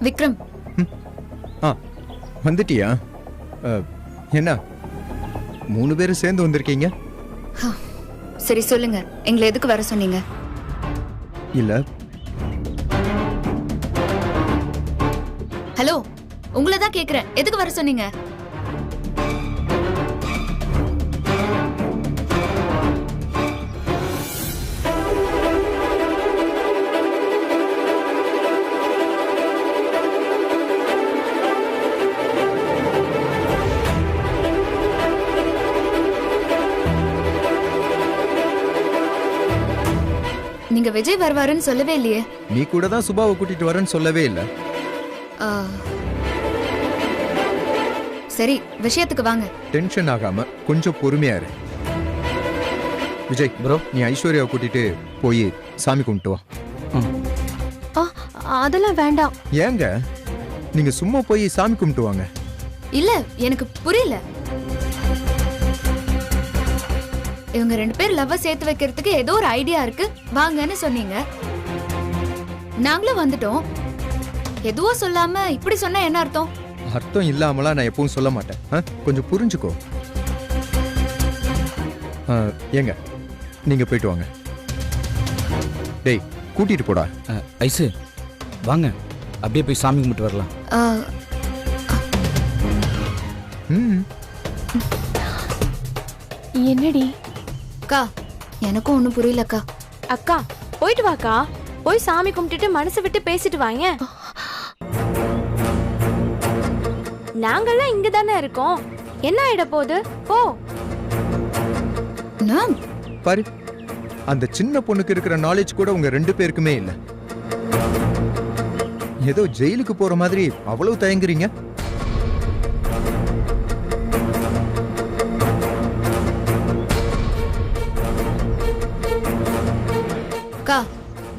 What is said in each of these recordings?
விக்ரம். ஆ வந்துட்டியா? என்ன 3 பேரும் சேர்ந்து வந்திருக்கீங்க? சரி சொல்லுங்க, எங்களை எதுக்கு வர சொன்னீங்க? இல்ல. ஹலோ, உங்களை தான் கேக்குறேன், எதுக்கு வர சொன்னீங்க? நீங்க விஜய் வருவாருன்னு சொல்லவே இல்லையே. நீ கூட தான் சுபாவை கூட்டிட்டு வரேன்னு சொல்லவே இல்ல. சரி, விஷயத்துக்கு வாங்க. டென்ஷன் ஆகாம கொஞ்சம் பொறுமையா இரு. விஜய் ப்ரோ, நீ ஐஸ்வர்யாவை கூட்டிட்டு போய் சாமி கும்பிட்டு வா. அதெல்லாம் வேண்டாம். ஏங்க நீங்க சும்மா போய் சாமி கும்பிட்டு வாங்க. இல்ல, எனக்கு புரியல. இவங்க 2 பேர் லவ்வ சேர்த்து வைக்கிறதுக்கு ஏதோ ஒரு ஐடியா இருக்கு, வாங்கன்னு சொன்னீங்க. நாங்களும் வந்துட்டோம். எதுவும் சொல்லாம இப்படி சொன்னா என்ன அர்த்தம்? அர்த்தம் இல்லாமலாம் நான் எப்பவும் சொல்ல மாட்டேன். கொஞ்சம் புரிஞ்சுக்கோ. ஏங்க நீங்க போயிட்டு வாங்க. டேய் கூட்டிட்டு போடா. ஐசு வாங்க, அப்படியே போய் சாமி கும்பிட்டு வரலாம். என்னடி அக்கா, எனக்கும் ஒண்ணும் புரியலக்கா. அக்கா போயிட்டு வாக்கா, போய் சாமி கும்பிட்டுட்டு மனசு விட்டு பேசிட்டு வாங்க. நாங்கெல்லாம் இங்க தானே இருக்கோம், என்ன ஆயிட போகுது? போ. பாரு, அந்த சின்ன பொண்ணுக்கு இருக்கிற நாலேஜ் கூட உங்க 2 பேருக்குமே இல்ல. ஏதோ ஜெயிலுக்கு போற மாதிரி அவ்வளவு தயங்குறீங்க. அக்கா,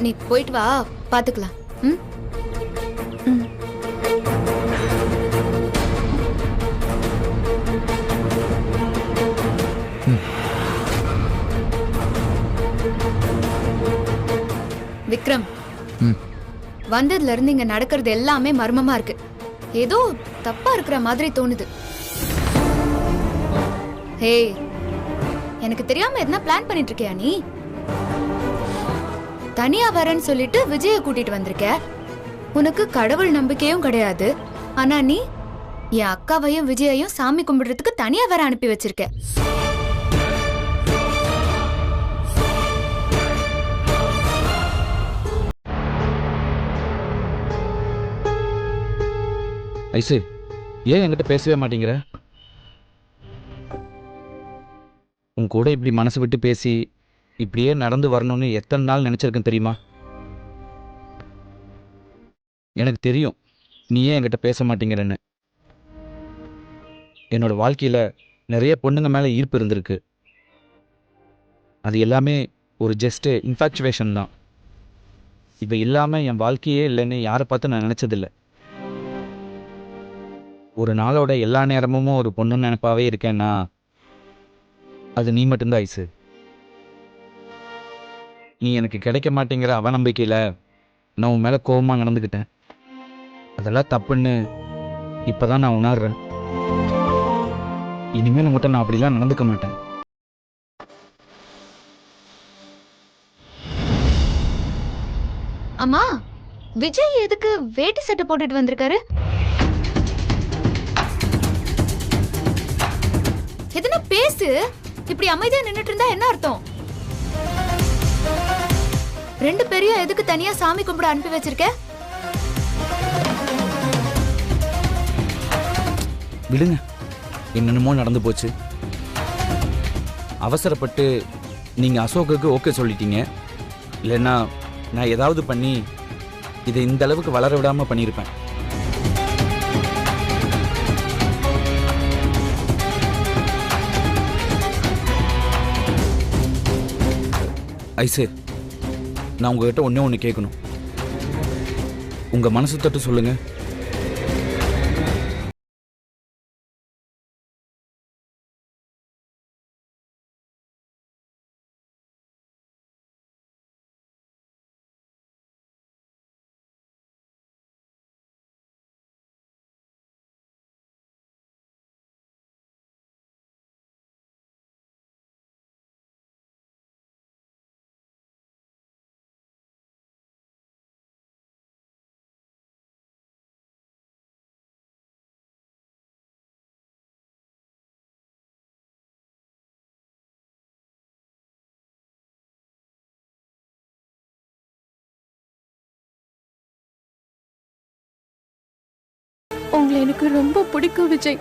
நீ போயிட்டு வா, பாத்துக்கலாம். விக்ரம், வந்ததுல இருந்து இங்க நடக்கிறது எல்லாமே மர்மமா இருக்கு. ஏதோ தப்பா இருக்கிற மாதிரி தோணுது. ஹே, எனக்கு தெரியாம எதனா பிளான் பண்ணிட்டு இருக்கியா நீ? தனியா வரேன்னு சொல்லிட்டு விஜய கூட்டிட்டு வந்திருக்க. உனக்கு கடவுள் நம்பிக்கையும் கிடையாது. ஆனா நீ என் அக்காவையும் விஜயையும் சாமி கும்பிடுறதுக்கு தனியா வர அனுப்பி வச்சிருக்க. ஐசு, ஏன் என்கிட்ட பேசவே மாட்டேங்கிற? உன் கூட இப்படி மனசு விட்டு பேசி இப்படியே நடந்து வரணும்னு எத்தனை நாள் நினைச்சிருக்கேன் தெரியுமா? எனக்கு தெரியும் நீ ஏன் என்கிட்ட பேச மாட்டேங்கிறன்னு. என்னோட வாழ்க்கையில நிறைய பொண்ணுங்க மேல ஈர்ப்பு இருந்திருக்கு. அது எல்லாமே ஒரு ஜஸ்ட் இன்ஃபாக்சுவேஷன் தான். இவ இல்லாம என் வாழ்க்கையே இல்லைன்னு யாரை பார்த்து நான் நினைச்சதில்லை. ஒரு நாளோட எல்லா நேரமும் ஒரு பொண்ணு நினைப்பாவே இருக்கேன்னா அது நீ மட்டும்தான் ஐசு. நீ எனக்கு கிடைக்க மாட்டேங்கிற அவநம்பிக்கையில் நான் உன் மேலே கோபமாக நடந்துக்கிட்டேன். அதெல்லாம் தப்புன்னு இப்போ தான் நான் உணர்றேன். இனிமேல் உங்கள்கிட்ட நான் அப்படிலாம் நடந்துக்க மாட்டேன். அம்மா, விஜய் எதுக்கு வேட்டி சட்டை போட்டுட்டு வந்திருக்காரு? எதுனா பேசு. இப்படி அமைதியா நின்னுட்டு இருந்தா என்ன அர்த்தம்? 2 பேரையும் எதுக்கு தனியா சாமி கும்பிட அனுப்பி வச்சிருக்க? விடுங்க, என்னென்னமோ நடந்து போச்சு. அவசரப்பட்டு நீங்க அசோக்குக்கு ஓகே சொல்லிட்டீங்க. இல்லைன்னா நான் ஏதாவது பண்ணி இதை இந்த அளவுக்கு வளர விடாம பண்ணியிருப்பேன். ஐசு, நான் உங்ககிட்ட ஒன்று கேட்கணும். உங்கள் மனசு தொட்டு சொல்லுங்கள். உங்களை எனக்கு ரொம்ப பிடிக்கும் விஜய்.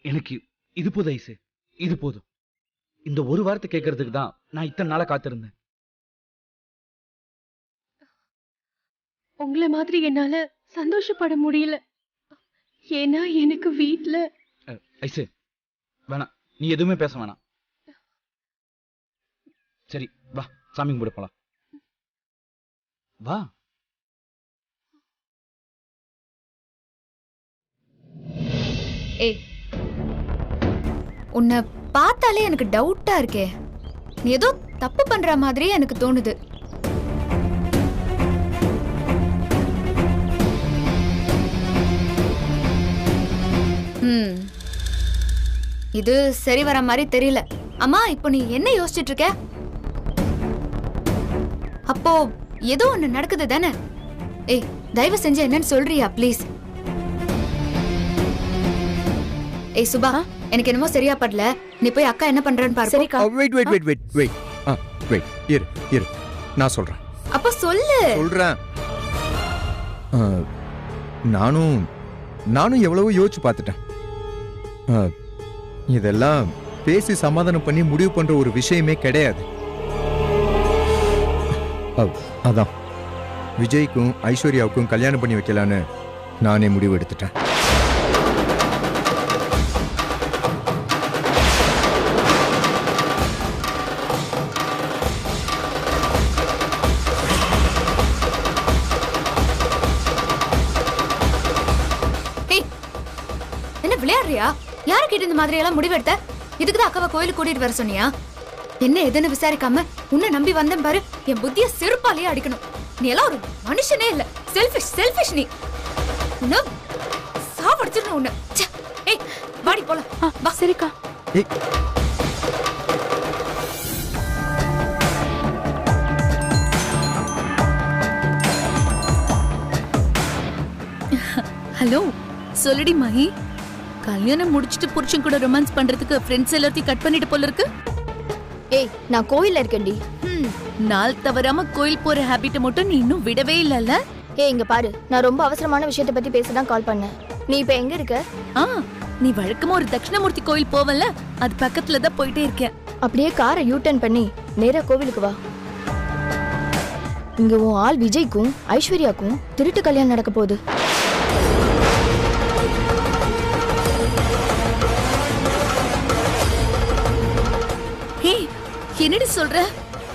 எனக்கு இது போதும் ஐசு, இது போதும். இந்த ஒரு வார்த்தை கேட்கறதுக்கு தான் நான் இத்தனை நாளா காத்திருந்தேன். உங்களை மாதிரி என்னால சந்தோஷப்பட முடியல. ஏன்னா எனக்கு வீட்ல ஐசு வேணாம், நீ எதுவுமே பேச வேணாம். சரி வா, சாமி கும்பிட போலாம். வா. ஏய், உன்னை பார்த்தாலே எனக்கு டவுட்டா இருக்கே. நீ ஏதோ தப்பு பண்ற மாதிரியே எனக்கு தோணுது. இது சரி வர மாதிரி தெரியல. அம்மா, இப்போ நீ என்ன யோசிச்சுட்டு இருக்க? அப்போ ஏதோ ஒண்ணு நடக்குது தானே? ஏய், தயவு செஞ்சு என்னன்னு சொல்றியா ப்ளீஸ்? ஏய் சுபா, எனக்கு என்னமோ சரியா படல. நீ போய் அக்கா என்ன பண்றன்னு பாரு. சரிக்கா. Wait wait wait wait wait wait இரு இரு, நான் சொல்றேன். அப்ப சொல்லு. சொல்றேன். நானும் எவ்வளவோ யோசிச்சு பார்த்துட்டேன். இதெல்லாம் பேசி சமாதானம் பண்ணி முடிவு பண்ற ஒரு விஷயமே கிடையாது. அதான் விஜய்க்கும் ஐஸ்வர்யாவுக்கும் கல்யாணம் பண்ணி வைக்கலான்னு நானே முடிவு எடுத்துட்டேன். என்ன விளையாடுறியா? யாரு கிட்ட இந்த மாதிரி எல்லாம் முடிவெடுத்த? இதுக்குதான் அக்காவை கோயிலுக்கு கூட்டிட்டு வர சொன்னியா? என்ன எதுன்னு விசாரிக்காம உன்னை நம்பி வந்தேன் பாரு. என் புத்திய செருப்பாலேயே அடிக்கணும். நீ எல்லாம் ஒரு மனுஷனே இல்ல. செல்ஃபிஷ் நீ. உன்னை சாவடிச்சிடணும் உன்னை. ஏய் வாடி போலாம். வா. சரிக்கா. ஏய், ஹலோ, சொல்லுடி மஹி. கல்யாணம் முடிச்சிட்டு புருஷன் கூட ரொமான்ஸ் பண்றதுக்கு ஃப்ரெண்ட்ஸ் எல்லாத்தையும் கட் பண்ணிட்டு போல இருக்கு. ஏய், நான் கோயில்ல இருக்கேன்டி. நாள் தவறாம கோயில் போற ஹாபிட்ட மட்டும் நீ இன்னும் விடவே இல்லல்ல? ஏய், இங்க பாரு, நான் ரொம்ப அவசரமான விஷயத்தை பத்தி பேச தான் கால் பண்ணேன். நீ இப்ப எங்க இருக்க? நீ வழக்கமா ஒரு தட்சிணாமூர்த்தி கோயில் போவல்ல, அது பக்கத்துல தான் போயிட்டே இருக்கேன். அப்படியே காரை யூ டர்ன் பண்ணி நேரா கோவிலுக்கு வா. இங்க உன் ஆள் விஜய்க்கும் ஐஸ்வர்யாக்கும் திருட்டு கல்யாணம் நடக்க போகுது. ஏய், என்னடி சொல்ற?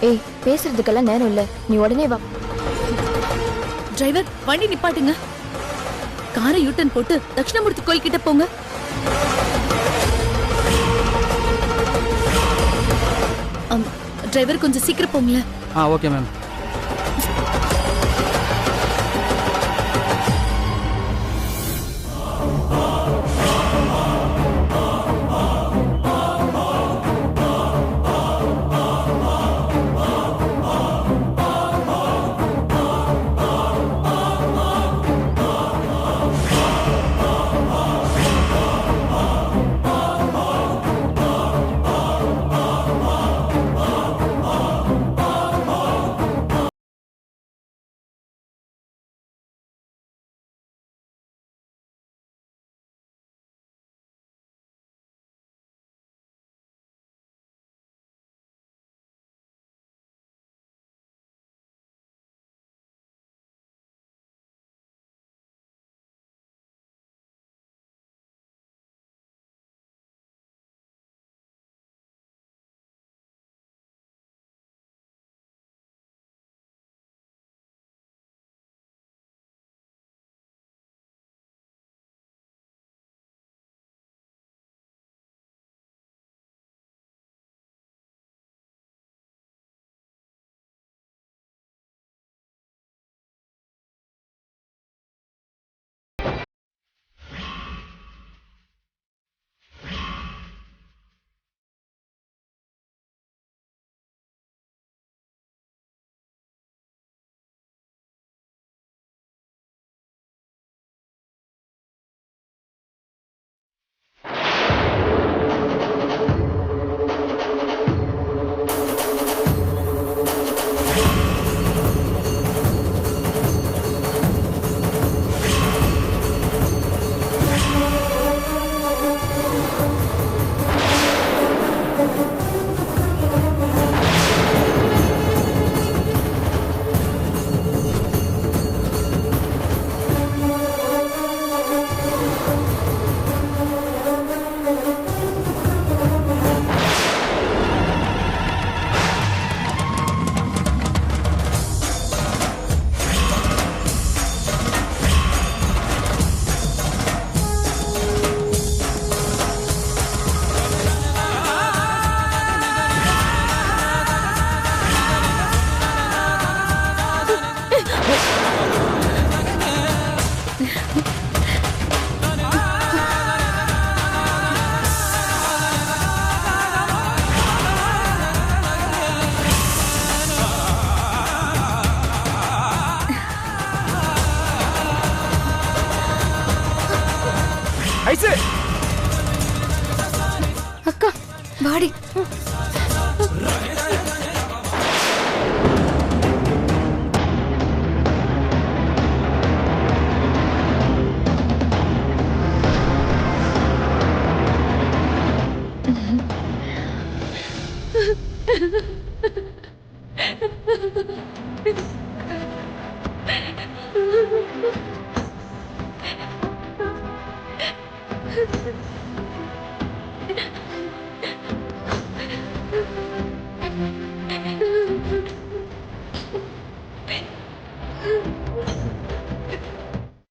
ஏய், பேசுறதுக்கெல்லாம் நேரம் இல்ல, நீ உடனே வா. டிரைவர், வண்டி நிப்பாட்டுங்க. காரை யூட்டன் போட்டு தட்சிணாமூர்த்தி கோயில் கிட்ட போங்க. டிரைவர், கொஞ்சம் சீக்கிரம் போங்களேன். Okay ma'am.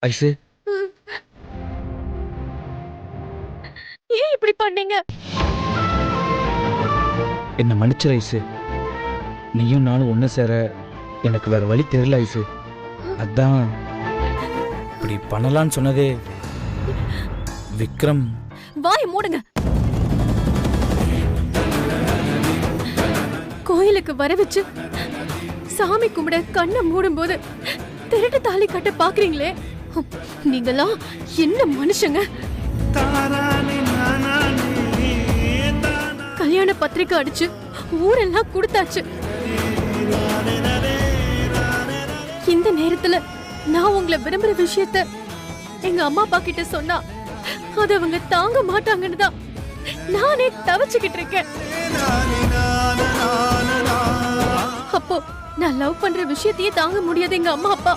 ஐசு, ஏன் இப்படி பண்ணீங்க? என்னை மன்னிச்சிரு ஐசு. நீயும் நானும் ஒன்று சேர எனக்கு வேற வழி தெரியல ஐசு. அதான் இப்படி பண்ணலான்னு சொன்னதே விக்ரம். வாய் மூடுங்க. கோயிலுக்கு வர வச்சு சாமி கும்பிட கண்ணை மூடும்போது திருட்டு தாலி கட்ட பாக்குறீங்களே, நீங்களாம் என்ன மனுஷங்க? கல்யாண பத்திரிக்கை அடிச்சு ஊரெல்லாம் கொடுத்தாச்சு. இந்த நேரத்துல நான் உங்களை விரும்புற விஷயத்த எங்க அம்மா அப்பா கிட்ட சொன்னா அது அவங்க தாங்க மாட்டாங்கன்னு தான் நானே தவிச்சுக்கிட்டு இருக்கேன். அப்போ நான் லவ் பண்ற விஷயத்தையே தாங்க முடியாது எங்க அம்மா அப்பா.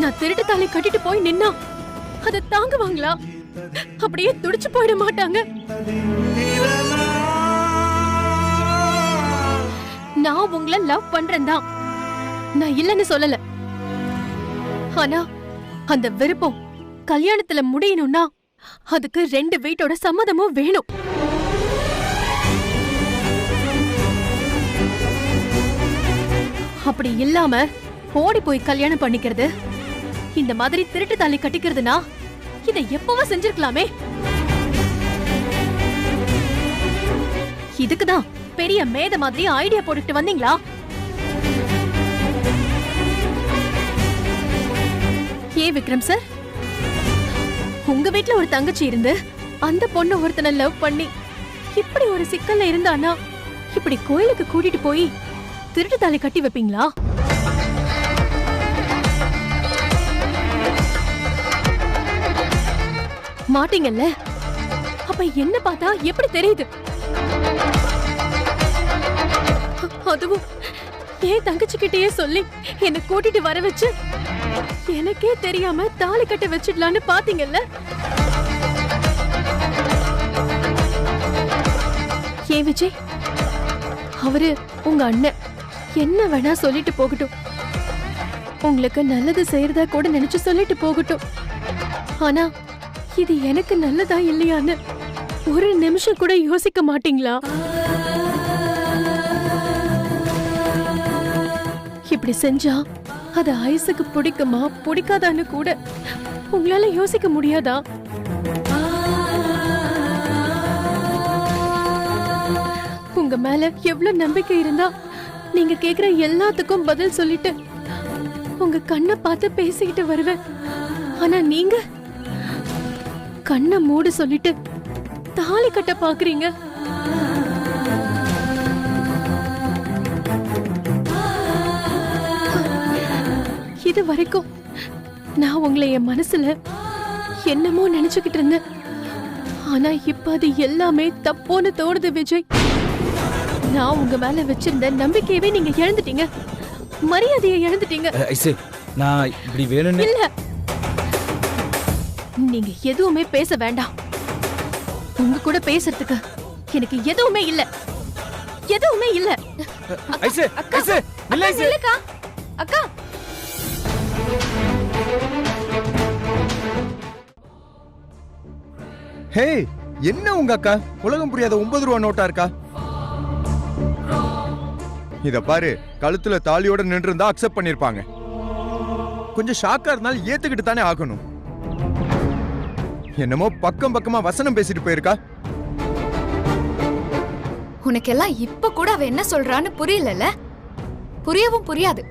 நான் திருட்டு தாலி கட்டிட்டு போய் நின்னா அதை தாங்குவாங்களா? அப்படியே துடிச்சு போயிட மாட்டாங்க. நான் உங்களை லவ் பண்றேன் தான், நான் இல்லைன்னு சொல்லல. ஆனா அந்த விருப்பம் கல்யாணத்துல முடியணும்னா அதுக்கு 2 வீட்டோட சம்மதமும் வேணும். அப்படி இல்லாம ஓடி போய் கல்யாணம் பண்ணிக்கிறது, இந்த மாதிரி திருட்டு தாலி கட்டிக்கிறதுனா இதை எப்பவோ செஞ்சிருக்கலாமே. இதுக்குதான் பெரிய மேத மாதிரி ஐடியா போட்டுட்டு வந்தீங்களா? ஏ விக்ரம் சார், உங்க வீட்ல ஒரு தங்கச்சி இருந்து அந்த பொண்ணு ஒருத்தனை லவ் பண்ணி இப்படி ஒரு சிக்கல்ல இருந்தானா இப்படி கோயிலுக்கு கூட்டிட்டு போய் திருட்டு தாலி கட்டி வைப்பீங்களா? மாட்டீங்கல்ல? அப்ப என்ன பார்த்தா எப்படி தெரியுது? அதுவும் ஏன் தங்கச்சி கிட்டயே சொல்லி என்ன கூட்டிட்டு வர வச்சு எனக்கே தெரியாம தாலி கட்ட வச்சிடலான்னு பாத்தீங்கல்ல? ஏன் விஜய், அவரு உங்க அண்ணன், என்ன வேணா சொல்லிட்டு போகட்டும், உங்களுக்கு நல்லது செய்யறதா கூட நினைச்சு சொல்லிட்டு போகட்டும். ஆனா இது எனக்கு நல்லதா இல்லையான்னு ஒரு நிமிஷம் கூட யோசிக்க மாட்டீங்களா? இப்படி செஞ்சா அது ஐஸுக்கு பிடிக்குமா பிடிக்காதான்னு கூட உங்களால யோசிக்க முடியாதா? உங்க மேல எவ்வளவு நம்பிக்கை இருந்தா நீங்க கேக்குற எல்லாத்துக்கும் பதில் சொல்லிட்டு உங்க கண்ணை பார்த்து பேசிக்கிட்டு வருவேன். ஆனா நீங்க கண்ணை மூடு சொல்லிட்டு தாலி கட்ட பாக்குறீங்க. இது வரைக்கும் நான் உங்களை என் மனசுல என்னமோ நினைச்சுக்கிட்டு இருந்தேன். ஆனா இப்ப அது எல்லாமே தப்போன்னு தோணுது விஜய். நான் உங்க மேல வச்சிருந்த நம்பிக்கையவே நீங்க இழந்துட்டீங்க, மரியாதையை இழந்துட்டீங்க. நான் இப்படி வேணும்னு இல்ல, நீங்க எதுவுமே பேச வேண்டாம். உங்க கூட பேசுறதுக்கு எனக்கு எதுவுமே இல்ல, எதுவுமே இல்ல. இல்லக்கா, அக்கா ஹே, என்ன உங்க அக்கா உலகம் புரியாத 9 ரூபா நோட்டா இருக்கா? இத பாரு, கழுத்துல தாலியோட நின்று இருந்தா அக்செப்ட் பண்ணிருப்பாங்க. கொஞ்சம் ஷாக்கா இருந்தாலும் ஏத்துக்கிட்டு தானே ஆகணும். என்னமோ பக்கம் பக்கமா வசனம் பேசிட்டு போயிருக்கா. உனக்கெல்லாம் இப்ப கூட அவ என்ன சொல்றான்னு புரியலல, புரியவும் புரியாது.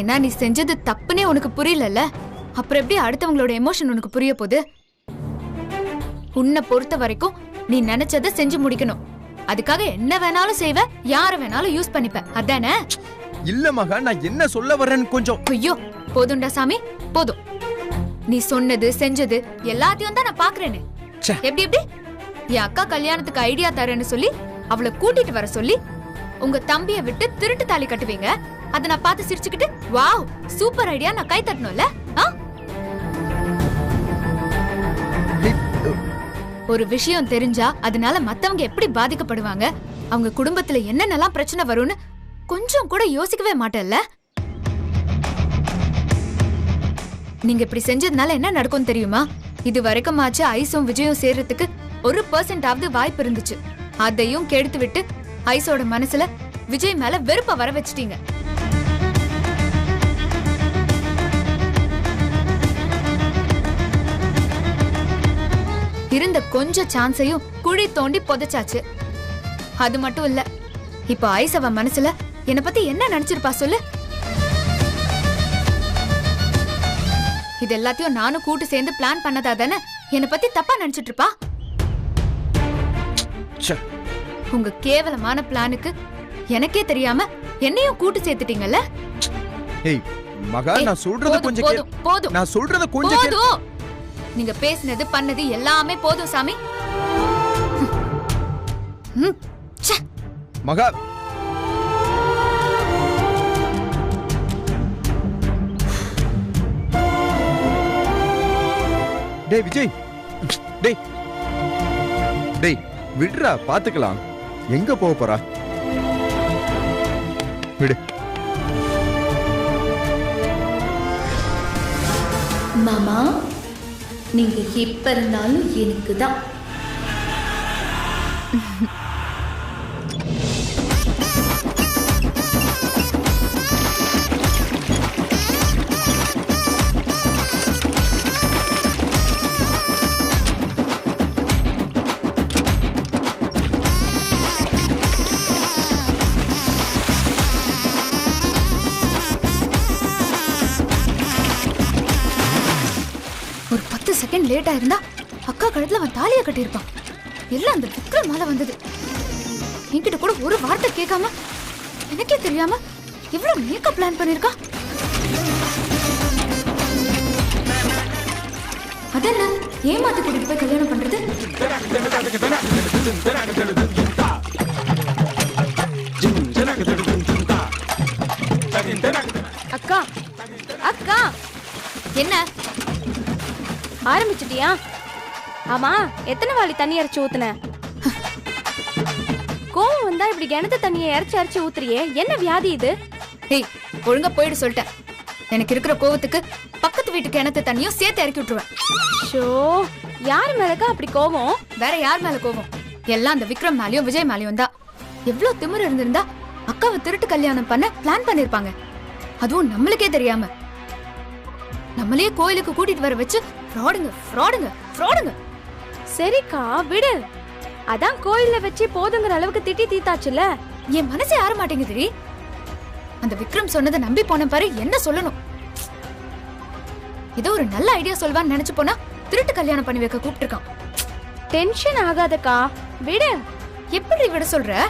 ஏன்னா நீ செஞ்சது தப்புனே உனக்கு புரியலல, அப்புறம் எப்படி அடுத்தவங்களோட எமோஷன் உனக்கு புரிய போகுது? உன்னை பொறுத்த வரைக்கும் நீ நினைச்சதை செஞ்சு முடிக்கணும். அதுக்காக என்ன வேணாலும் செய்வ, யார வேணாலும் யூஸ் பண்ணிப்ப, அதானே? இல்ல மகா, நான் என்ன சொல்ல வர்றேன்னு கொஞ்சம். ஐயோ போதும்டா சாமி, போதும். நீ சொன்னது செஞ்சது எல்லாத்தையும் தான் நான் பாக்குறேனே. எப்படி எப்படி என் அக்கா கல்யாணத்துக்கு ஐடியா தரேன்னு சொல்லி அவளை கூட்டிட்டு வர சொல்லி உங்க தம்பிய விட்டு திருட்டு தாலி கட்டுவீங்க. அத நான் பார்த்து சிரிச்சுக்கிட்டு வாவ் சூப்பர் ஐடியா நான் கை தட்டணும்ல. ஒரு விஷயம் தெரிஞ்சா அதனால மத்தவங்க எப்படி பாதிக்கப்படுவாங்க, அவங்க குடும்பத்துல என்னென்னலாம் பிரச்சனை வரும்னு கொஞ்சம் கூட யோசிக்கவே மாட்டேல்ல. நீங்க இப்படி செஞ்சதுனால என்ன நடக்கும் தெரியுமா? இது வரைக்கும் ஆச்சு ஐஸும் விஜயும் சேர்றதுக்கு 1% வாய்ப்பு இருந்துச்சு. அதையும் கெடுத்து விட்டு ஐஸோட மனசுல விஜய் மேல வெறுப்ப வர வச்சிட்டீங்க. இருந்த கொஞ்ச சான்ஸையும் குழி தோண்டி புதைச்சாச்சு. அது மட்டும் இல்ல, இப்ப ஐஸ் அவ மனசுல என்ன பத்தி என்ன நினைச்சிருப்பா சொல்லு. இது எல்லாத்தையும் நானும் கூட்டு சேர்ந்து பிளான் பண்ணதா தானே என்ன பத்தி தப்பா நினைச்சிட்டு இருப்பா. உங்க கேவலமான பிளானுக்கு எனக்கே தெரியாம என்னையும் கூட்டு சேர்த்துட்டீங்கல்ல. ஏய் மகா, நான் சொல்றது கொஞ்சம் கேளு. போதும், நான் சொல்றது கொஞ்சம் கேளு. நீங்க பேசினது பண்ணது எல்லாமே போதும் சாமி. மகா, டேய் விஜய், டேய் டேய் விடுறா, பாத்துக்கலாம். எங்க போக போறா? விடு. மாமா, நீங்க எப்ப இருந்தாலும் எனக்கு தான். ஒரு 10 செகண்ட் லேட்டா இருந்தா அக்கா கழுத்துல அவன் தாலிய கட்டியிருப்பான். எல்லாம் அந்த விக்ரம் மேல வந்தது. என்கிட்ட கூட ஒரு வார்த்தை கேட்காம எனக்கே தெரியாம இவ்வளவு மேக்கப் பிளான் பண்ணிருக்கா. அதென்ன ஏமாத்தி கூட்டிட்டு போய் கல்யாணம் பண்றது? அக்கா அக்கா, என்ன ஆரம்பிச்சிட்டியா? ஆமா, எத்தனை வாளி தண்ணி இறைச்சி ஊத்துன? கோவம் வந்தா இப்படி கிணத்து தண்ணியை இறைச்சி ஊத்துறியே, என்ன வியாதி இது? ஏய் ஒழுங்கா போயிடு சொல்லிட்டேன். எனக்கு இருக்கிற கோவத்துக்கு பக்கத்து வீட்டு கிணத்து தண்ணியும் சேர்த்து இறக்கி விட்டுருவேன். ஷோ, யார் மேலக்கா அப்படி கோவம்? வேற யார் மேல கோவம்? எல்லாம் அந்த விக்ரம் மேலயும் விஜய் மேலயும் தான். எவ்வளவு திமிரு இருந்திருந்தா அக்காவை திருட்டு கல்யாணம் பண்ண பிளான் பண்ணிருப்பாங்க. அதுவும் நம்மளுக்கே தெரியாம நம்மளையே கோயிலுக்கு கூட்டிட்டு வர வச்சு ஃப்ராடுங்க. சரிக்கா விடு. அதான் கோயில்ல வச்சு போதுங்கிற அளவுக்கு திட்டி தீத்தாச்சுல. என் மனசே ஆற மாட்டேங்குது. அந்த விக்ரம் சொன்னதை நம்பி போன பாரு, என்ன சொல்லணும்? ஏதோ ஒரு நல்ல ஐடியா சொல்வான்னு நினைச்சு போனா திருட்டு கல்யாணம் பண்ணி வைக்க கூப்பிட்டுருக்கான். டென்ஷன் ஆகாதக்கா, விடு. எப்படி விட சொல்ற?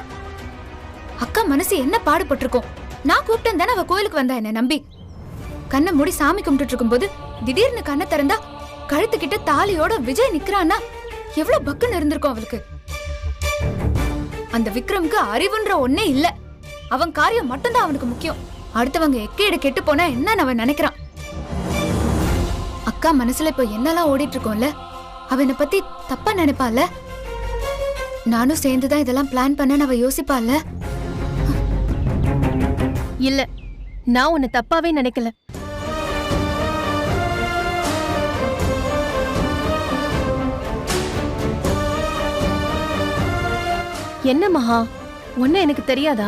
அக்கா மனசு என்ன பாடுபட்டிருக்கோம். நான் கூப்பிட்டேன் தானே அவ கோயிலுக்கு வந்தா என்ன நம்பி. கண்ணை மூடி சாமி கும்பிட்டு இருக்கும் போது திடீர்னு கண்ணை திறந்தா கழுத்துக்கிட்ட தாலியோட விஜய் நிக்கிறான்னா எவ்வளவு பக்குன்னு இருந்திருக்கும் அவளுக்கு. அந்த விக்ரம்க்கு அறிவுன்ற ஒன்னே இல்ல. அவன் காரியம் மட்டும்தான் அவனுக்கு முக்கியம். அடுத்தவங்க எக்கேடு கெட்டு போனா என்னன்னு அவன் நினைக்கிறான். அக்கா மனசுல இப்ப என்னெல்லாம் ஓடிட்டு இருக்கோம்ல, அவனை பத்தி தப்பா நினைப்பால. நானும் சேர்ந்துதான் இதெல்லாம் பிளான் பண்ண அவ யோசிப்பால. இல்ல, நான் உன்னை தப்பாவே நினைக்கல. என்ன மகா, உன்ன எனக்கு தெரியாதா?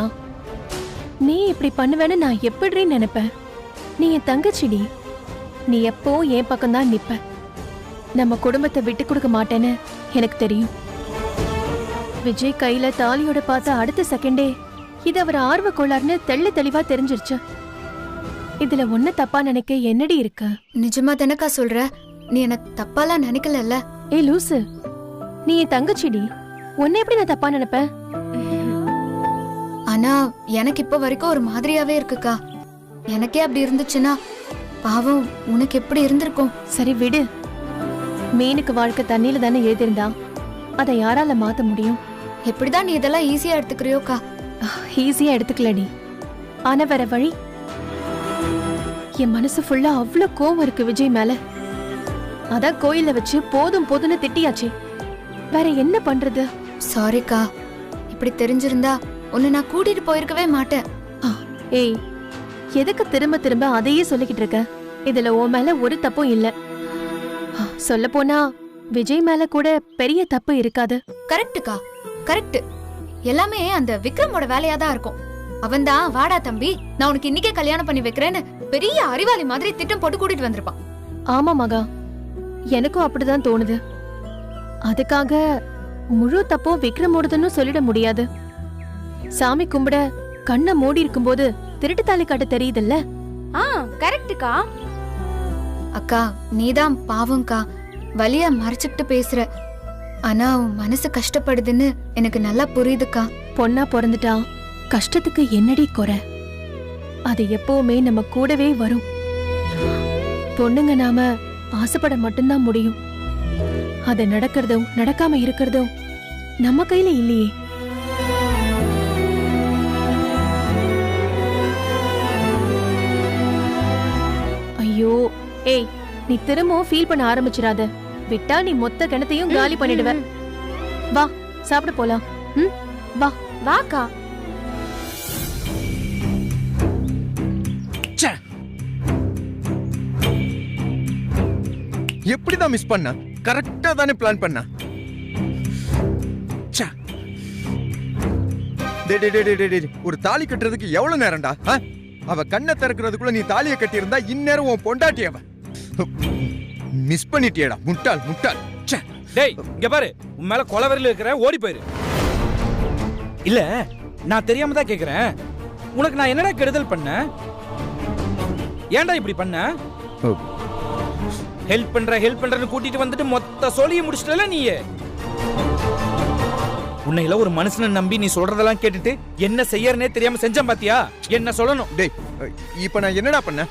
நீ இப்படி பண்ணுவேன்னு நான் எப்படி நினைப்பேன்? நீ என் தங்கச்சிடி. நீ எப்போ என் பக்கம்தான் நிப்ப. நம்ம குடும்பத்தை விட்டு கொடுக்க மாட்டேன்னு எனக்கு தெரியும். விஜய் கையில தாலியோட பார்த்த அடுத்த செகண்டே இது அவர் ஆர்வ கோளாறுன்னு தெளிவா தெரிஞ்சிருச்சு. இதுல ஒன்ன தப்பா நினைக்க என்னடி இருக்கு? நிஜமா தானக்கா சொல்ற? நீ என்ன தப்பாலாம் நினைக்கல? ஏய் லூசு, நீ என் தங்கச்சிடி. உன்னை எப்படி நான் தப்பா நினைப்பேன்? ஆனா எனக்கு இப்ப வரைக்கும் ஒரு மாதிரியாவே இருக்குக்கா. எனக்கே அப்படி இருந்துச்சுன்னா பாவம் உனக்கு எப்படி இருந்திருக்கும்? சரி விடு. மீனுக்கு வாழ்க்கை தண்ணியில தானே எழுதிருந்தா, அதை யாரால மாத்த முடியும்? எப்படிதான் நீ இதெல்லாம் ஈஸியா எடுத்துக்கிறியோக்கா? ஈஸியா எடுத்துக்கலடி, ஆனா வேற வழி. என் மனசு ஃபுல்லா அவ்வளோ கோவம் இருக்கு விஜய் மேல. அதான் கோயில வச்சு போதும் போதும்னு திட்டியாச்சு. வேற என்ன பண்றது? சாரிக்கா, இப்படி தெரிஞ்சிருந்தா உன்னை நான் கூட்டிட்டு போயிருக்கவே மாட்டேன். ஏய், எதுக்கு திரும்ப திரும்ப அதையே சொல்லிக்கிட்டு இருக்க? இதுல உன் மேல ஒரு தப்பும் இல்ல. சொல்ல போனா விஜய் மேல கூட பெரிய தப்பு இருக்காது. கரெக்டுக்கா, கரெக்ட். எல்லாமே அந்த விக்ரமோட வேலையா தான் இருக்கும். அவன்தான் வாடா தம்பி நான் உனக்கு இன்னைக்கே கல்யாணம் பண்ணி வைக்கிறேன்னு பெரிய அறிவாளி மாதிரி திட்டம் போட்டு கூட்டிட்டு வந்திருப்பான். ஆமா மகா, எனக்கும் அப்படிதான் தோணுது. அதுக்காக முழு தப்பும் விக்ரமோடதுன்னு சொல்லிட முடியாது. சாமி கும்பிட கண்ணை மூடி இருக்கும்போது திருட்டு தாலி காட்ட தெரியுதுல்ல? கரெக்டுக்கா. அக்கா நீதான் பாவம்க்கா, வலிய மறைச்சுக்கிட்டு பேசுற. ஆனா உன் மனசு கஷ்டப்படுதுன்னு எனக்கு நல்லா புரியுதுக்கா. பொண்ணா பிறந்துட்டா கஷ்டத்துக்கு என்னடி குறை? அது எப்பவுமே நம்ம கூடவே வரும். பொண்ணுங்க நாம ஆசைப்பட மட்டும்தான் முடியும். அது நடக்கிறதும் நடக்காம இருக்கிறதும் நம்ம கையில இல்லையே. ஐயோ, ஏய், நீ திரும்பவும் ஃபீல் பண்ண ஆரம்பிச்சிடாத. விட்டா நீ மொத்த கிணத்தையும் காலி பண்ணிடுவ. வா சாப்பிட போலாம். வா வாக்கா. எப்படிதான் மிஸ் பண்ண? கரெக்டா தானே பிளான் பண்ண. ஒரு தாலி கட்டுறதுக்கு எவ்வளவு நேரம்டா? அவ கண்ணை திறக்கிறதுக்குள்ள நீ தாலியை கட்டி இருந்தா இந்நேரம் உன் பொண்டாட்டி அவ. மிஸ் பண்ணிட்டியடா முட்டாள் முட்டாள். டேய் இங்க பாரு, உன் மேல கொலவரில இருக்கிற, ஓடி போயிரு. இல்ல நான் தெரியாம தான் கேக்குறேன், உனக்கு நான் என்னடா கெடுதல் பண்ண? ஏன்டா இப்படி பண்ண? ஹெல்ப் பண்றன்னு கூட்டிட்டு வந்துட்டு மொத்த சோழியை முடிச்சிட்டல நீ. உன்னையில ஒரு மனுஷனை நம்பி நீ சொல்றதெல்லாம் கேட்டுட்டு என்ன செய்யறனே தெரியாம செஞ்சேன் பாத்தியா? என்ன சொல்லணும்? டேய் இப்ப நான் என்னடா பண்ண?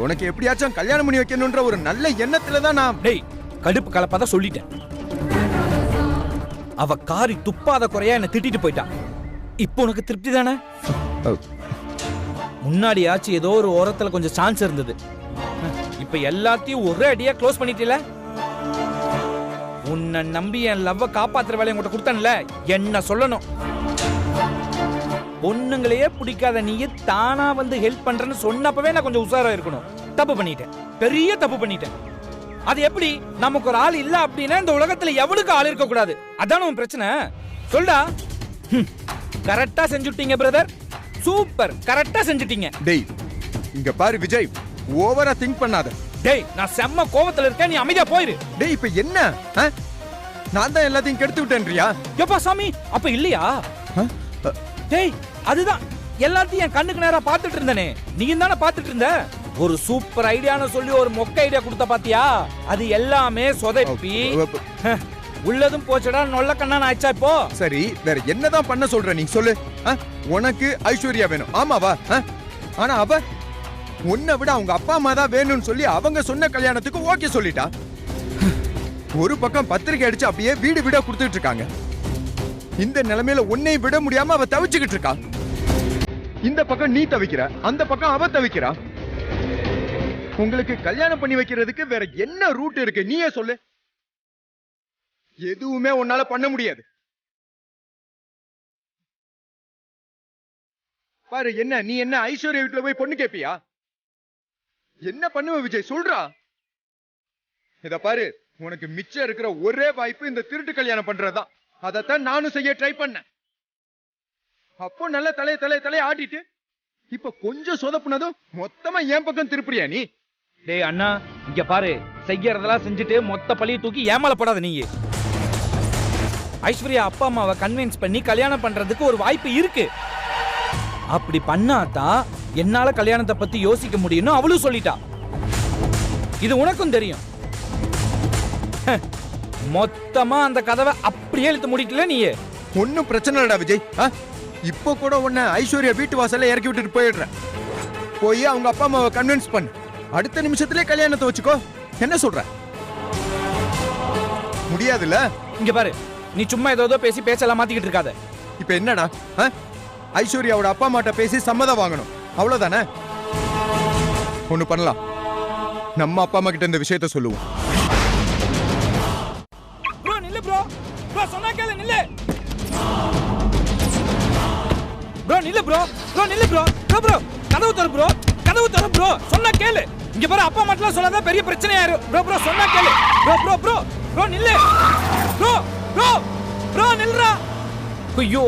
உனக்கு எப்படியாச்சும் கல்யாணம் பண்ணி வைக்கணும்ன்ற ஒரு நல்ல எண்ணத்துல தான் நான். டேய் கடுப்பு கலப்பாதான் சொல்லிட்டேன். அவ காரி துப்பாத குறையா என்ன திட்டிட்டு போயிட்டா. இப்போ உனக்கு திருப்தி தானே? முன்னாடியாச்சும் ஏதோ ஒரு ஓரத்துல கொஞ்சம் சான்ஸ் இருந்தது. இப்ப எல்லாத்தையும் ஒரே அடியா க்ளோஸ் பண்ணிட்டீல. உன்னை நம்பி என் லவ்வ காப்பாத்துற வேலையை உங்கள்கிட்ட கொடுத்தேன்ல, என்ன சொல்லணும்? பொண்ணுங்களையே பிடிக்காத நீயே தானா வந்து ஹெல்ப் பண்றேன்னு சொன்னப்பவே நான் கொஞ்சம் உஷாரா இருக்கணும். தப்பு பண்ணிட்டேன், பெரிய தப்பு பண்ணிட்டேன். அது எப்படி? நமக்கு ஒரு ஆள் இல்ல அப்படின்னா இந்த உலகத்துல எவனுக்கு ஆள் இருக்க கூடாது. அதான உன் பிரச்சனை. சொல்டா. கரெக்டா செஞ்சுட்டீங்க பிரதர், சூப்பர், கரெக்டா செஞ்சுட்டீங்க. டேய் இங்க பாரு விஜய், ஓவரா திங்க் பண்ணாத. டேய் நான் செம்ம கோவத்துல இருக்கேன், நீ அமைதியா போயிரு. டேய் இப்ப என்ன? நான் தான் எல்லாத்தையும் கெடுத்து விட்டேன்றியா? எப்பா சாமி, அப்ப இல்லையா? டேய் அதுதான் எல்லாத்தையும் என் கண்ணுக்கு நேரா பாத்துட்டு இருந்தனே, நீ தானே பாத்துட்டு இருந்த. ஒரு சூப்பர் ஐடியான்னு சொல்லி ஒரு மொக்க ஐடியா கொடுத்த பாத்தியா? அது எல்லாமே சொதப்பி உள்ளதும் போச்சடா, நொல்ல கண்ணான் ஆயிச்சா. இப்போ சரி, வேற என்னதான் பண்ண சொல்ற நீ சொல்லு. உனக்கு ஐஸ்வர்யா வேணும், ஆமாவா? ஆனா அவ உன்னை விட அவங்க அப்பா அம்மா தான் வேணும்னு சொல்லி அவங்க சொன்ன கல்யாணத்துக்கு ஓகே சொல்லிட்டா. ஒரு பக்கம் பத்திரிக்கை அடிச்சு அப்படியே வீடு வீடா கொடுத்துட்டு இருக்காங்க. இந்த நிலைமையில உன்னை விட முடியாம அவ தவிச்சுக்கிட்டு இருக்கா. இந்த பக்கம் நீ தவிக்கிற, அந்த பக்கம் அவ தவிக்கிறா. உங்களுக்கு கல்யாணம் பண்ணி வைக்கிறதுக்கு வேற என்ன ரூட் இருக்கு? நீயே சொல்லு. எதுவுமே உன்னால பண்ண முடியாது. பாரு, என்ன நீ என்ன ஐஸ்வர்யா வீட்டுல போய் பொண்ணு கேப்பியா? என்ன பண்ணுவ விஜய், சொல்றா. இத பாரு, உனக்கு மிச்சம் இருக்கிற ஒரே வாய்ப்பு இந்த திருட்டு கல்யாணம் பண்றதுதான். அதத்தான் நானும் செய்ய ட்ரை பண்ணேன். அப்போ நல்ல தலைய ஆட்டிட்டு இப்ப கொஞ்சம் சொதப்புனதும் மொத்தமா என் பக்கம் திருப்பியா நீ? டேய் அண்ணா இங்க பாரு, செய்யறதெல்லாம் செஞ்சுட்டு மொத்த பழிய தூக்கி ஏமாளப்படாத. நீ ஐஸ்வர்யா அப்பா அம்மாவை கன்வின்ஸ் பண்ணி கல்யாணம் பண்றதுக்கு ஒரு வாய்ப்பு இருக்கு. அப்படி பண்ணாதான் என்னால கல்யாணத்தை பத்தி யோசிக்க முடியும்னு அவளும் சொல்லிட்டா. இது உனக்கும் தெரியும். மொத்தமா அந்த கதவை அப்படியே இழுத்து முடிக்கல நீ. ஒன்னும் பிரச்சனை இல்லடா விஜய். இப்போ கூட உன்னை ஐஸ்வர்யா வீட்டு வாசல்ல இறக்கி விட்டுட்டு போயிடுறேன். போய் அவங்க அப்பா அம்மாவை கன்வின்ஸ் பண்ணு. அடுத்த நிமிஷத்திலே கல்யாணத்தை வச்சுக்கோ. என்ன சொல்ற? முடியாதுல்ல? இங்க பாரு, நீ சும்மா ஏதோ பேசி பேச்செல்லாம் மாத்திக்கிட்டு இருக்காத. இப்ப என்னடா ஐஸ்வர்யாவோட அப்பா அம்மாட்ட பேசி சம்மதம் வாங்கணும், அவ்வளவுதானே? ஒண்ணு பண்ணலாம், நம்ம அப்பா அம்மா கிட்ட இந்த விஷயத்த சொல்லுவோம். ப்ரோ நில்லு ப்ரோ. ப்ரோ சொன்னா கேளு, நில்லு. ப்ரோ நில்லு ப்ரோ. ப்ரோ நில்லு ப்ரோ. ப்ரோ ப்ரோ கதவு தர ப்ரோ. கதவு தர ப்ரோ. சொன்னா கேளு. இங்க பாரு, அப்பா மட்டும் சொல்லாத பெரிய பிரச்சனை ஆயிரும். ப்ரோ ப்ரோ சொன்னா கேளு. ப்ரோ ப்ரோ ப்ரோ ப்ரோ நில்லு. ப்ரோ ப்ரோ ப்ரோ நில்றா. ஐயோ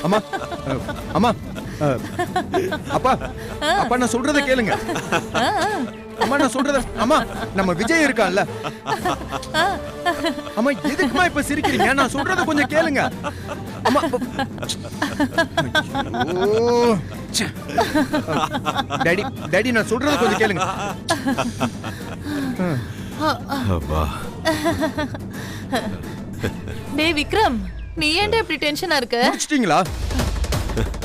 அம்மா அம்மா அப்பா அப்பா நான் சொல்றத கேளுங்க. அம்மா நான் சொல்றத, அம்மா நம்ம விஜய் இருக்கான்ல, அம்மா எதுக்குமா இப்ப சிரிக்கிறீங்க? நான் சொல்றத கொஞ்சம் கேளுங்க அம்மா. டாடி டாடி நான் சொல்றத கொஞ்சம் கேளுங்க. டேய் விக்ரம், நீ ஏன்டா இப்படி டென்ஷனா இருக்க? முடிச்சிட்டீங்களா?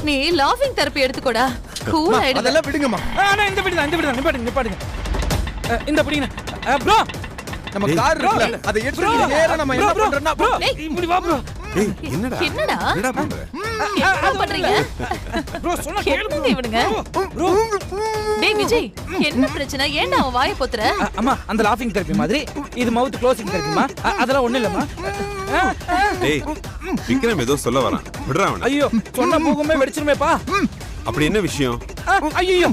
நீ லாஃபிங் தெரப்பி எடுத்துக்கோடா, கூல் ஆயிடுவ. அதெல்லாம் விடுங்கம்மா. நான் இந்த பிடிதான் நிப்பாடுங்க. இந்த பிடிங்க ப்ரோ. நம்ம கார் இருக்குல, அதை எடுத்து நேரா நம்ம என்ன பண்றோம்னா ப்ரோ இப்படி வா ப்ரோ. ஏய் என்னடா என்னடா பண்ற? என்ன பண்றீங்க ப்ரோ சொன்னா கேளு என்னங்க இவனுங்க? ப்ரோ டேய் விஜய், என்ன பிரச்சனை? ஏன்டா அவன் வாயை பொத்துற? அம்மா அந்த லாஃபிங் தெரப்பி மாதிரி இது மவுத் க்ளோசிங் தெரப்பிமா. அதெல்லாம் ஒண்ணு இல்லம்மா. டேய் விக்ரம் ஏதோ சொல்ல வரான், விடுறா அவனை. ஐயோ சொன்னா பூகமே வெடிச்சிருமேப்பா. அப்படி என்ன விஷயம்? ஐயோ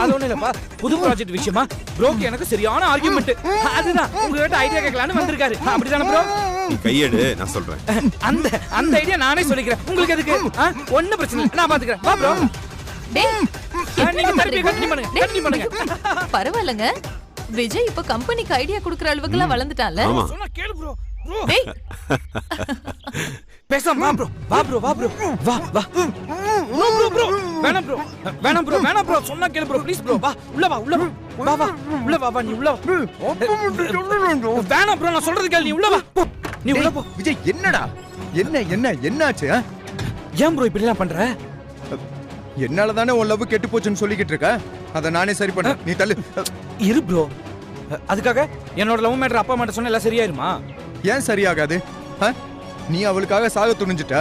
அது ஒண்ணு இல்லப்பா, புது ப்ராஜெக்ட் விஷயமா ப்ரோக்கு எனக்கு சரியான ஆர்கியூமெண்ட். அதுதான் உங்ககிட்ட ஐடியா கேட்கலான்னு வந்திருக்காரு. அப்படிதானே ப்ரோ? நீ கையெடு, நான் சொல்றேன். அந்த ஐடியா நானே சொல்லிக்கிறேன். உங்களுக்கு எதுக்கு? ஒண்ணும் பிரச்சனை இல்லை, நான் பாத்துக்கிறேன். வா ப்ரோ. டேய் நீங்க தெரப்பி கண்டினியூ பண்ணுங்க. பரவாயில்லைங்க, விஜய் இப்ப கம்பெனிக்கு ஐடியா குடுக்குற அளவுக்கு எல்லாம் வளர்ந்துட்டான்ல. ஆமா. சொன்னா கேளு ப்ரோ. டேய் பேசாம வா ப்ரோ. வா வேணாம் ப்ரோ சொன்னா கேளு ப்ரோ ப்ளீஸ் ப்ரோ. வா உள்ள வா நீ உள்ள வா. வேணாம் ப்ரோ, நான் சொல்றது கேளு. நீ உள்ள வா போ. நீ உள்ள போ. விஜய் என்னடா? என்னாச்சு? ஏன் ப்ரோ இப்படி எல்லாம் பண்ற? என்னால தானே உன் லவ் கெட்டு போச்சுன்னு சொல்லிக்கிட்டு இருக்க. அதை நானே சரி பண்றேன், நீ தள்ளு. இரு ப்ரோ, அதுக்காக என்னோட லவ் மேட்டர் அப்பா அம்மாட்ட சொன்னா எல்லாம் சரியாயிருமா? ஏன் சரியாகாது? நீ அவளுக்காக சாக துணிஞ்சிட்ட,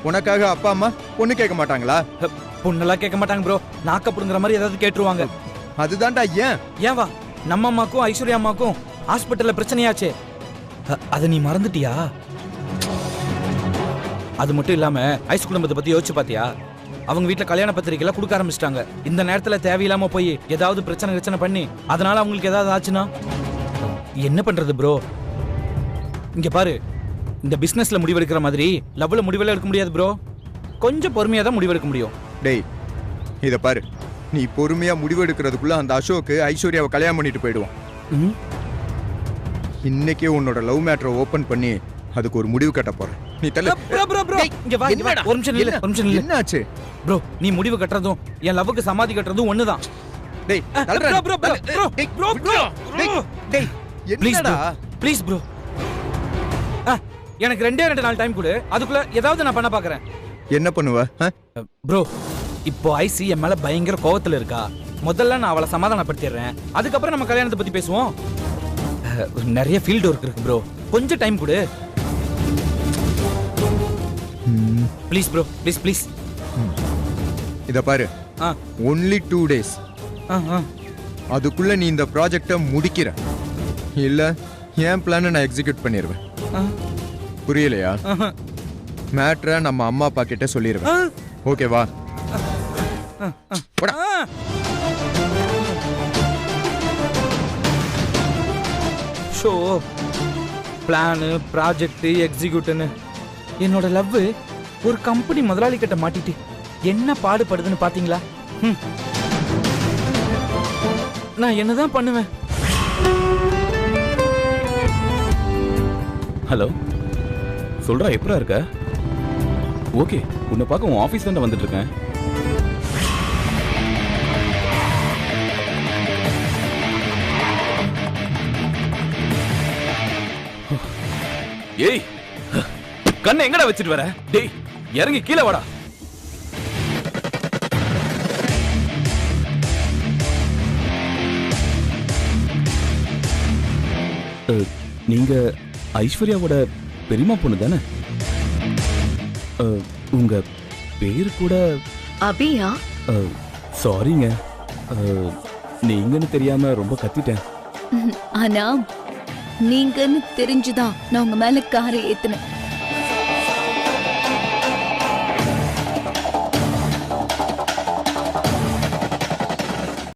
உனக்காக அப்பா அம்மா பொண்ணு கேட்க மாட்டாங்களா? பொண்ணெல்லாம் கேட்க மாட்டாங்க ப்ரோ, நாக்கப்படுங்கிற மாதிரி ஏதாவது கேட்டுருவாங்க. அதுதான்டா. ஏன் வா, நம்ம அம்மாக்கும் ஐஸ்வர்யா அம்மாக்கும் ஹாஸ்பிட்டல்ல பிரச்சனையாச்சே, அதை நீ மறந்துட்டியா? அது மட்டும் இல்லாம ஐஸ் குடும்பத்தை பத்தி யோசிச்சு பாத்தியா? அவங்க வீட்டுல கல்யாண பத்திரிக்கை எல்லாம் கொடுக்க ஆரம்பிச்சிட்டாங்க. இந்த நேரத்துல தேவையில்லாம போய் ஏதாவது பிரச்சனை பண்ணி அதனால அவங்களுக்கு ஏதாவது ஆச்சுன்னா என்ன பண்றது ப்ரோ? இங்க பாரு, இந்த பிசினஸ்ல முடிவெடுக்கிற மாதிரி லவ்ல முடிவெல்லாம் எடுக்க முடியாது ப்ரோ. கொஞ்சம் பொறுமையா தான் முடிவெடுக்க முடியும். டேய் இத பாரு, நீ பொறுமையா முடிவெடுக்கிறதுக்குள்ள அந்த அசோக் ஐஸ்வர்யாவை கல்யாணம் பண்ணிட்டு போயிடுவான். இன்னைக்கே உன்னோட லவ் மேட்டரை ஓபன் பண்ணி அதுக்கு ஒரு முடிவு கட்ட போறேன். நீ தள்ளு. இங்க வா, ஒரு நிமிஷம் நில்லு. என்னாச்சு ப்ரோ? நீ முடிவு கட்டுறதும் என் லவ்வுக்கு சமாதி கட்டுறதும் ஒண்ணுதான். டேய் என்னடா ப்ளீஸ் ப்ரோ, எனக்கு 2 நாள் டைம் கொடு. அதுக்குள்ள ஏதாவது நான் பண்ண பாக்குறேன். என்ன பண்ணுவ ப்ரோ? இப்போ ஐசி என் மேல பயங்கர கோவத்துல இருக்கா. முதல்ல நான் அவளை சமாதானப்படுத்திடுறேன், அதுக்கப்புறம் நம்ம கல்யாணத்தை பத்தி பேசுவோம். நிறைய ஃபீல்ட் ஒர்க் இருக்கு ப்ரோ, கொஞ்சம் டைம் கொடு ப்ளீஸ் ப்ரோ. ப்ளீஸ். இத பாரு, only 2 days. அதுக்குள்ள நீ இந்த ப்ராஜெக்ட முடிக்கிற, இல்ல என் பிளானை நான் எக்ஸிக்யூட் பண்ணிடுவேன். புரியலையா? மேட்ரை நம்ம அம்மா அப்பா கிட்ட சொல்லிடுவேன். ஓகேவா? ஷோ பிளானு ப்ராஜெக்ட் எக்ஸிக்யூட்னு என்னோட லவ் ஒரு கம்பெனி முதலாளி கிட்ட மாட்டிட்டு என்ன பாடுபடுதுன்னு பாத்தீங்களா? நான் என்னதான் பண்ணுவேன்? ஹலோ, சொல்றா, எப்படா இருக்க? ஓகே, உன்னை பார்க்க உன் ஆஃபீஸ் தான் வந்துட்டு இருக்கேன். ஏய் கண்ணை எங்கடா வச்சிட்டு வர? டேய் இறங்கி கீழே வாடா. நீங்க ஐஸ்வர்யாவோட பெரியம்மா பொண்ணு தானே? உங்க பேரு கூட அபியா? சாரிங்க, நீங்கன்னு தெரியாம ரொம்ப கத்திட்டேன். ஆனா நீங்கன்னு தெரிஞ்சுதான் நான் உங்க மேல காரை ஏத்துனேன்.